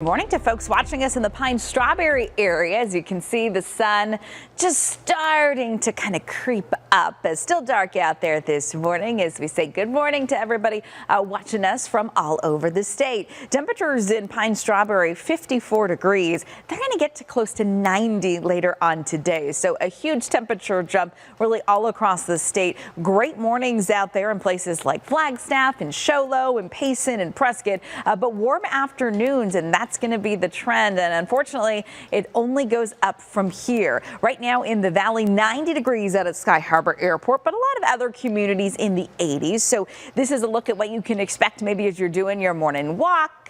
Good morning to folks watching us in the Pine Strawberry area. As you can see, the sun just starting to kind of creep up. It's still dark out there this morning as we say good morning to everybody watching us from all over the state. Temperatures in Pine Strawberry 54 degrees. They're going to get to close to 90 later on today. So a huge temperature jump really all across the state. Great mornings out there in places like Flagstaff and Show Low and Payson and Prescott, but warm afternoons, and that's going to be the trend, and unfortunately it only goes up from here. Right now in the valley, 90 degrees out at Sky Harbor Airport, but a lot of other communities in the 80s. So this is a look at what you can expect maybe as you're doing your morning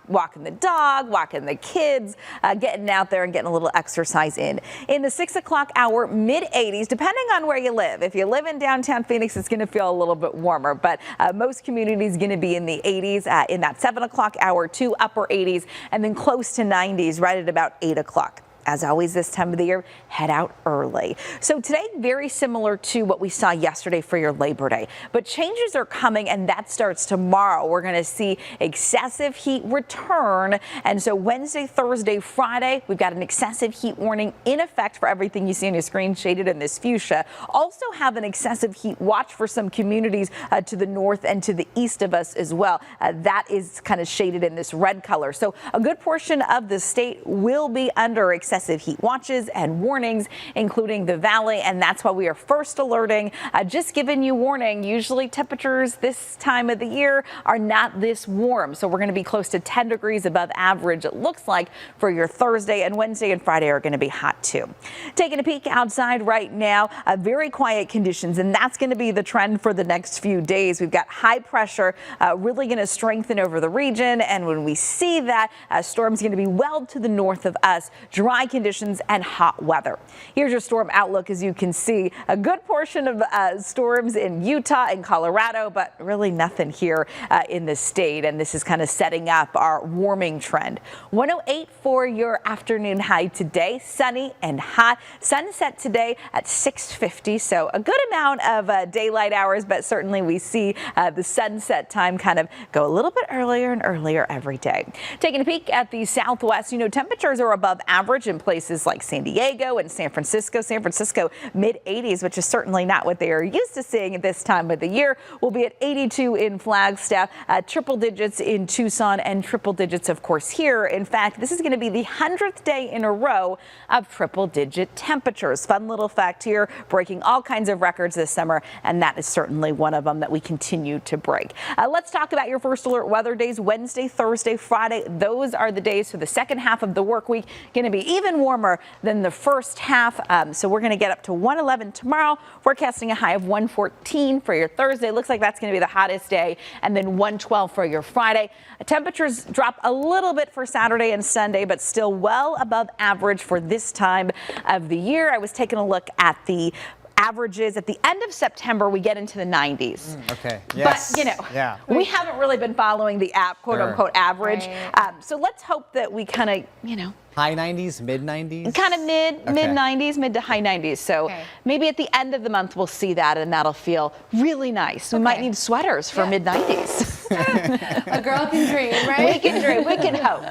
walking the dog, walking the kids, getting out there and getting a little exercise in. In the 6 o'clock hour, mid-80s, depending on where you live. If you live in downtown Phoenix, it's going to feel a little bit warmer, but most communities going to be in the 80s in that 7 o'clock hour to upper 80s, and then close to 90s right at about 8 o'clock. As always, this time of the year, head out early. So today, very similar to what we saw yesterday for your Labor Day, but changes are coming, and that starts tomorrow. We're going to see excessive heat return, and so Wednesday, Thursday, Friday, we've got an excessive heat warning in effect for everything you see on your screen shaded in this fuchsia. Also have an excessive heat watch for some communities to the north and to the east of us as well. That is kind of shaded in this red color. So a good portion of the state will be under excessive heat watches and warnings, including the valley, and that's why we are first alerting. Just giving you warning, usually temperatures this time of the year are not this warm, so we're going to be close to 10 degrees above average, it looks like, for your Thursday, and Wednesday and Friday are going to be hot too. Taking a peek outside right now, very quiet conditions, and that's going to be the trend for the next few days. We've got high pressure really going to strengthen over the region, and when we see that, storms going to be well to the north of us. Dry conditions and hot weather. Here's your storm outlook. As you can see, a good portion of storms in Utah and Colorado, but really nothing here in the state. And this is kind of setting up our warming trend. 108 for your afternoon high today. Sunny and hot. Sunset today at 6:50. So a good amount of daylight hours, but certainly we see the sunset time kind of go a little bit earlier and earlier every day. Taking a peek at the southwest, temperatures are above average in places like San Diego and San Francisco. San Francisco mid-80s, which is certainly not what they are used to seeing at this time of the year. We'll be at 82 in Flagstaff, triple digits in Tucson, and triple digits, of course, here. In fact, this is going to be the 100th day in a row of triple-digit temperatures. Fun little fact here, breaking all kinds of records this summer, and that is certainly one of them that we continue to break. Let's talk about your first alert weather days. Wednesday, Thursday, Friday, those are the days for the second half of the work week. Going to be even warmer than the first half. So we're going to get up to 111 tomorrow. Forecasting a high of 114 for your Thursday. Looks like that's going to be the hottest day. And then 112 for your Friday. Temperatures drop a little bit for Saturday and Sunday, but still well above average for this time of the year. I was taking a look at the averages. At the end of September, we get into the 90s. Okay. Yes. But, we haven't really been following the quote unquote average. Right. So let's hope that we kind of, high 90s, mid 90s? Kind of mid 90s, mid to high 90s. So maybe at the end of the month, we'll see that, and that'll feel really nice. We might need sweaters for mid 90s. A girl can dream, right? We can dream. We can hope.